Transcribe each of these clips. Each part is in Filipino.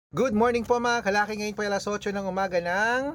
Good morning po mga kalaki, ngayon po ay alas 8 ng umaga ng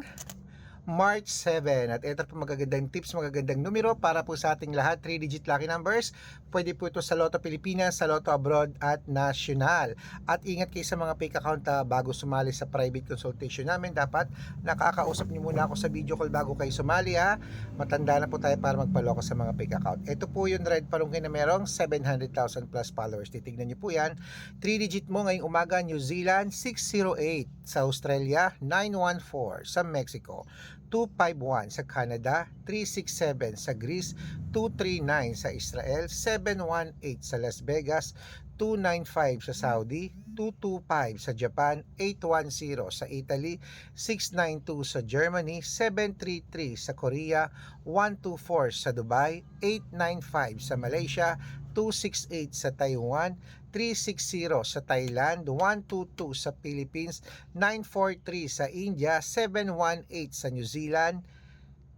March 7. At ito po magagandang tips, magagandang numero para po sa ating lahat. 3-digit lucky numbers. Pwede po ito sa Lotto Pilipinas, sa Lotto Abroad at National. At ingat kayo sa mga fake account bago sumali sa private consultation namin. Dapat nakakausap niyo muna ako sa video call bago kayo sumali ha. Matanda na po tayo para magpaloko sa mga fake account. Ito po yung red palungkin na merong 700,000 plus followers. Titignan niyo po yan. 3-digit mo ngayong umaga, New Zealand 608, sa Australia 914, sa Mexico 251, sa Canada 367, sa Greece 239, sa Israel 718, sa Las Vegas 295, sa Saudi 225, sa Japan 810, sa Italy 692, sa Germany 733, sa Korea 124, sa Dubai 895, sa Malaysia 268, sa Taiwan 360, sa Thailand 122, sa Philippines 943, sa India 718, sa New Zealand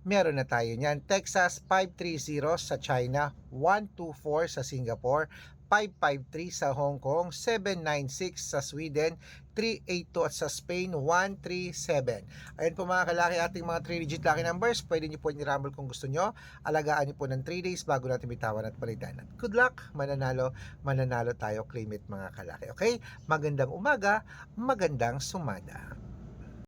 meron na tayo niyan, Texas 530, sa China 124, sa Singapore 553, sa Hong Kong 796, sa Sweden 382, at sa Spain 137. Ayan po mga kalaki, ating mga 3-digit lucky numbers. Pwede nyo po i-rumble kung gusto nyo. Alagaan nyo po ng 3 days bago natin bitawan at palitan. At good luck, mananalo tayo, claim it mga kalaki. Okay? Magandang umaga, magandang sumada.